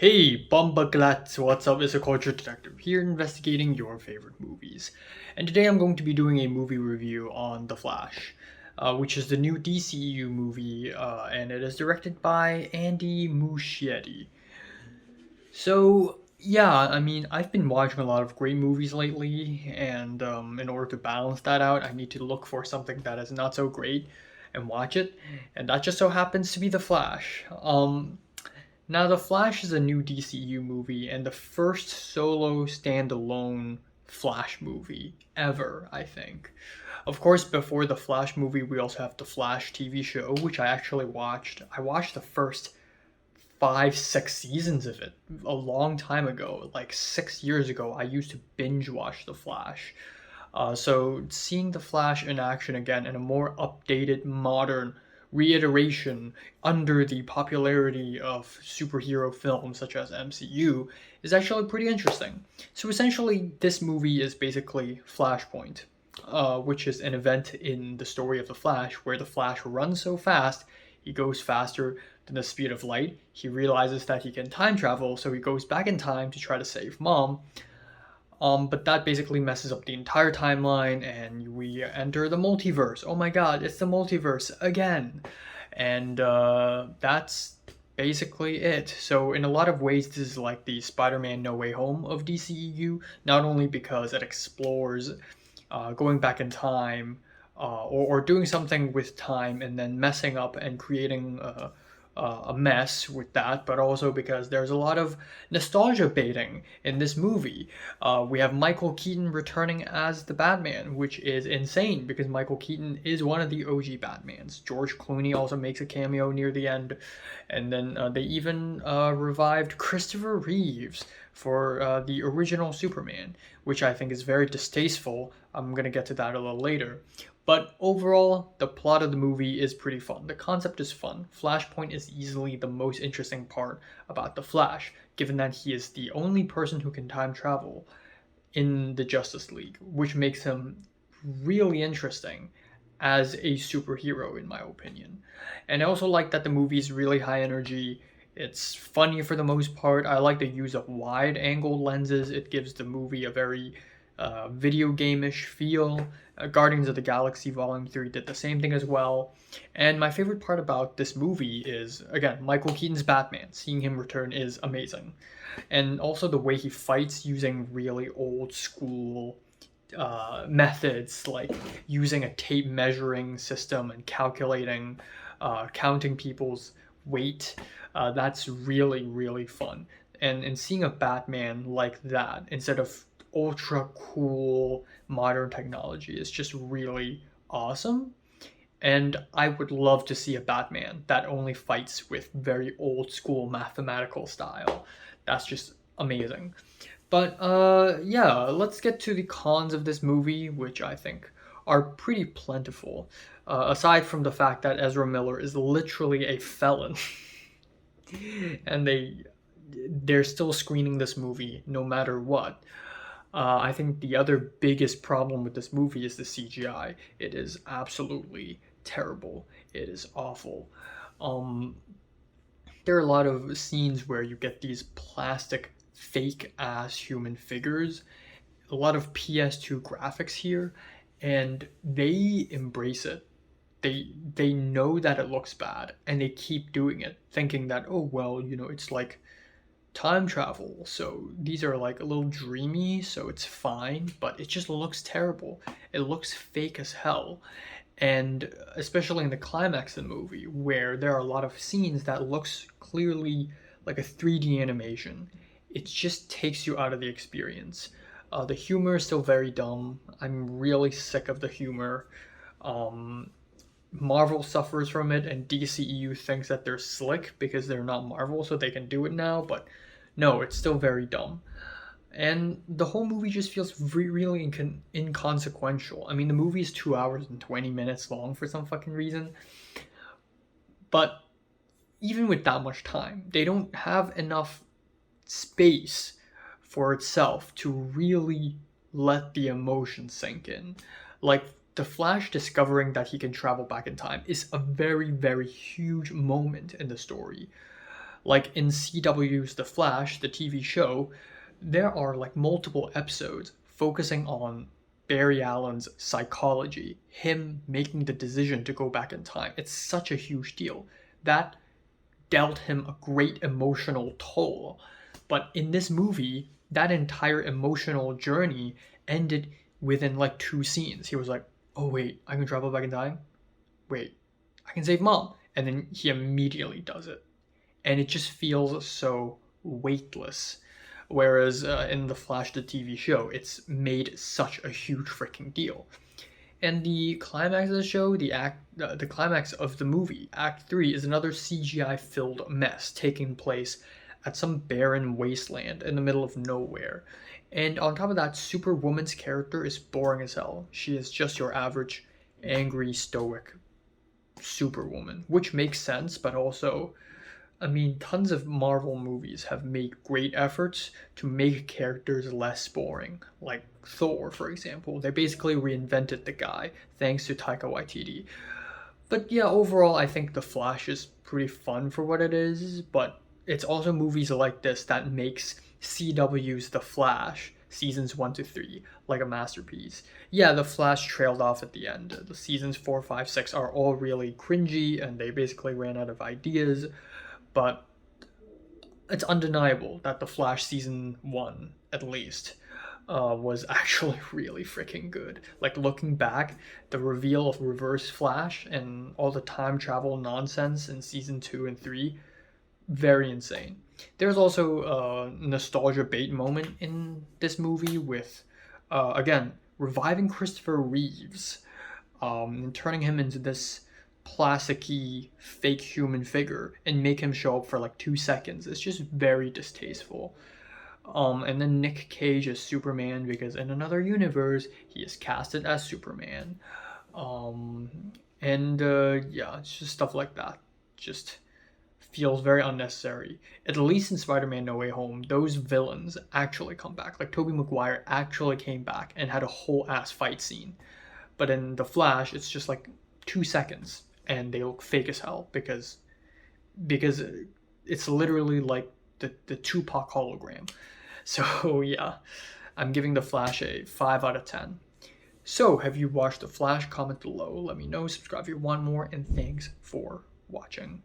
Hey, Bombaglats, what's up? It's a culture detective here investigating your favorite movies. And today I'm going to be doing a movie review on The Flash, which is the new DCEU movie, and it is directed by Andy Muschietti. I've been watching a lot of great movies lately, and in order to balance that out, I need to look for something that is not so great and watch it, and that just so happens to be The Flash. Now, The Flash is a new DCU movie and the first solo standalone Flash movie ever, I think. Of course, before the Flash movie, we also have the Flash TV show, which I actually watched. I watched the first 5, 6 seasons of it a long time ago, like 6 years ago. I used to binge watch The Flash. So seeing The Flash in action again in a more updated, modern reiteration under the popularity of superhero films such as MCU is actually pretty interesting. So essentially, this movie is basically Flashpoint, which is an event in the story of the Flash where the Flash runs so fast he goes faster than the speed of light. He realizes that he can time travel, so he goes back in time to try to save mom. But that basically messes up the entire timeline, and we enter the multiverse. Oh my god, it's the multiverse again. And that's basically it. So, in a lot of ways, this is like the Spider Man No Way Home of DCEU, not only because it explores going back in time or doing something with time and then messing up and creating a mess with that, but also because there's a lot of nostalgia baiting in this movie. We have Michael Keaton returning as the Batman, which is insane because Michael Keaton is one of the OG Batmans. George Clooney also makes a cameo near the end, and then they even revived Christopher Reeves for the original Superman, which I think is very distasteful. I'm gonna get to that a little later. But overall, the plot of the movie is pretty fun. The concept is fun. Flashpoint is easily the most interesting part about the Flash, given that he is the only person who can time travel in the Justice League, which makes him really interesting as a superhero, in my opinion. And I also like that the movie is really high energy. It's funny for the most part. I like the use of wide angle lenses. It gives the movie a very video game-ish feel. Guardians of the Galaxy Volume 3 did the same thing as well. And my favorite part about this movie is, again, Michael Keaton's Batman. Seeing him return is amazing. And also the way he fights using really old school methods, like using a tape measuring system and calculating, counting people's weight. That's really, really fun. And seeing a Batman like that instead of ultra cool modern technology is just really awesome. And I would love to see a Batman that only fights with very old school mathematical style. That's just amazing. But yeah, let's get to the cons of this movie, which I think are pretty plentiful. Aside from the fact that Ezra Miller is literally a felon, and they're still screening this movie no matter what. I think the other biggest problem with this movie is the CGI. It is absolutely terrible. It is awful. Um, there are a lot of scenes where you get these plastic, fake ass human figures. A lot of PS2 graphics here, and they embrace it. They know that it looks bad, and they keep doing it, thinking that, oh well, it's like time travel, so these are like a little dreamy, so it's fine, but it just looks terrible. It looks fake as hell. And especially in the climax of the movie, where there are a lot of scenes that looks clearly like a 3D animation, it just takes you out of the experience. The humor is still very dumb. I'm really sick of the humor. Um, Marvel suffers from it, and DCEU thinks that they're slick because they're not Marvel, so they can do it now, but no, it's still very dumb. And the whole movie just feels really inconsequential. I mean, the movie is 2 hours and 20 minutes long for some fucking reason, but even with that much time, they don't have enough space for itself to really let the emotion sink in. Like, the Flash discovering that he can travel back in time is a very, very huge moment in the story. Like in CW's The Flash, the TV show, there are like multiple episodes focusing on Barry Allen's psychology, him making the decision to go back in time. It's such a huge deal. That dealt him a great emotional toll. But in this movie, that entire emotional journey ended within like 2 scenes. He was like, oh, wait, I can travel back in time? Wait, I can save mom. And then he immediately does it. And it just feels so weightless. Whereas in The Flash, the TV show, it's made such a huge freaking deal. And the climax of the show, the climax of the movie, Act 3, is another CGI-filled mess taking place at some barren wasteland in the middle of nowhere. And on top of that, Superwoman's character is boring as hell. She is just your average angry, stoic Superwoman, which makes sense, but also, I mean, tons of Marvel movies have made great efforts to make characters less boring. Like Thor, for example. They basically reinvented the guy thanks to Taika Waititi. But yeah, overall, I think The Flash is pretty fun for what it is, but it's also movies like this that makes CW's The Flash seasons 1 to 3 like a masterpiece. Yeah, The Flash trailed off at the end. The seasons 4, 5, 6 are all really cringy and they basically ran out of ideas, but it's undeniable that The Flash season 1, at least, was actually really freaking good. Like looking back, the reveal of Reverse Flash and all the time travel nonsense in season 2 and 3, very insane. There's also a nostalgia bait moment in this movie with, again, reviving Christopher Reeves, and turning him into this plasticky fake human figure and make him show up for like 2 seconds. It's just very distasteful. And then Nick Cage is Superman because in another universe he is casted as Superman. And yeah, it's just stuff like that. Just feels very unnecessary. At least in Spider-Man No Way Home, those villains actually come back. Like Tobey Maguire actually came back and had a whole ass fight scene. But in The Flash, it's just like 2 seconds and they look fake as hell because it's literally like the Tupac hologram. So yeah, I'm giving The Flash a 5 out of 10. So have you watched The Flash? Comment below. Let me know. Subscribe if you want more. And thanks for watching.